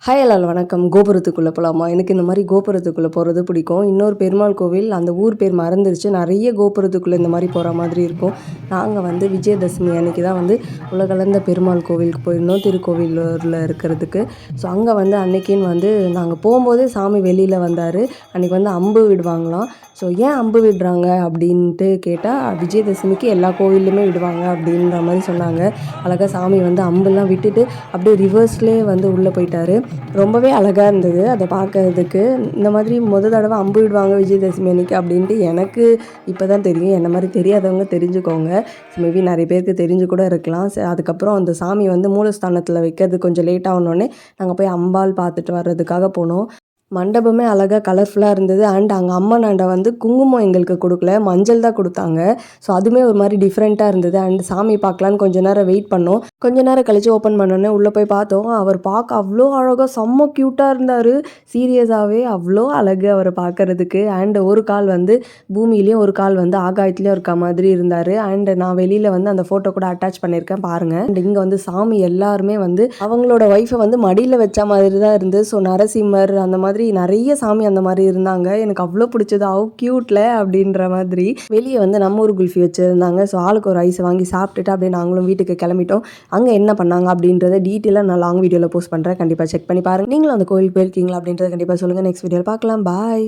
Hi எல்லாரும் வணக்கம். கோபுரத்துக்குள்ளே போகலாமா? எனக்கு இந்த மாதிரி கோபுரத்துக்குள்ளே போகிறது பிடிக்கும். இன்னொரு பெருமாள் கோவில், அந்த ஊர் பேர் மறந்துருச்சு. நிறைய கோபுரத்துக்குள்ளே இந்த மாதிரி போகிற மாதிரி இருக்கும். நாங்கள் விஜயதசமி அன்றைக்கி தான் உலகளந்த பெருமாள் கோவிலுக்கு போயிருந்தோம், திருக்கோவிலூரில் இருக்கிறதுக்கு. ஸோ அங்கே அன்றைக்கின்னு நாங்கள் போகும்போதே சாமி வெளியில் வந்தார். அன்றைக்கி அம்பு விடுவாங்களாம். ஸோ ஏன் அம்பு விடுறாங்க அப்படின்ட்டு கேட்டால், விஜயதசமிக்கு எல்லா கோவில்லையுமே விடுவாங்க அப்படின்ற மாதிரி சொன்னாங்க. அழகாக சாமி அம்புலாம் விட்டுட்டு அப்படியே ரிவர்ஸ்லேயே உள்ளே போயிட்டார். ரொம்பவே அழகாக இருந்தது அதை பார்க்கறதுக்கு. இந்த மாதிரி தடவை அம்பு விடுவாங்க விஜயதசமி அன்றைக்கி அப்படின்ட்டு எனக்கு இப்போ தான் தெரியும். என்ன மாதிரி தெரியாதவங்க தெரிஞ்சுக்கோங்க. மேபி நிறைய பேருக்கு தெரிஞ்சு கூட இருக்கலாம். அதுக்கப்புறம் அந்த சாமி மூலஸ்தானத்தில் வைக்கிறது கொஞ்சம் லேட் ஆகணுன்னே நாங்கள் போய் அம்பாள் பார்த்துட்டு வர்றதுக்காக போனோம். மண்டபமே அழகாக கலர்ஃபுல்லாக இருந்தது. அண்ட் அங்கே அம்மனாண்ட குங்குமம் எங்களுக்கு கொடுக்கல, மஞ்சள் தான் கொடுத்தாங்க. ஸோ அதுவுமே ஒரு மாதிரி டிஃப்ரெண்ட்டாக இருந்தது. அண்ட் சாமி பார்க்கலான்னு கொஞ்சம் நேரம் வெயிட் பண்ணோம். கொஞ்ச நேரம் கழித்து ஓப்பன் பண்ணோன்னே உள்ளே போய் பார்த்தோம். அவர் பார்க்க அவ்வளோ அழகாக செம்ம க்யூட்டாக இருந்தார். சீரியஸாகவே அவ்வளோ அழகு அவரை பார்க்குறதுக்கு. அண்ட் ஒரு கால் பூமியிலையும் ஒரு கால் ஆகாயத்துலேயும் இருக்க மாதிரி இருந்தார். அண்ட் நான் வெளியில் அந்த ஃபோட்டோ கூட அட்டாச் பண்ணியிருக்கேன் பாருங்கள். அண்ட் இங்கே சாமி எல்லாருமே அவங்களோட ஒய்ஃபை மடியில் வச்ச மாதிரி தான் இருந்து. ஸோ நரசிம்மர் அந்த மாதிரி நிறைய சாமி அந்த மாதிரி இருந்தாங்க. எனக்கு அவ்வளோ பிடிச்சது. க்யூட்ல அப்படின்ற மாதிரி. வெளியே நம்ம ஊர் குல்ஃபி வச்சுருந்தாங்க. ஸோ ஆளுக்கு ஒரு ஐஸ் வாங்கி சாப்பிட்டுட்டு அப்படியே நாங்களும் வீட்டுக்கு கிளம்பிட்டோம். அங்கே என்ன பண்ணாங்க அப்படின்றத டீட்டெயிலாக நான் லாங் வீடியோவில் போஸ்ட் பண்ணுறேன். கண்டிப்பாக செக் பண்ணி பாருங்கள். நீங்களும் அந்த கோவில் போயிருக்கீங்களா அப்படின்றத கண்டிப்பாக சொல்லுங்கள். நெக்ஸ்ட் வீடியோவில் பார்க்கலாம். பாய்.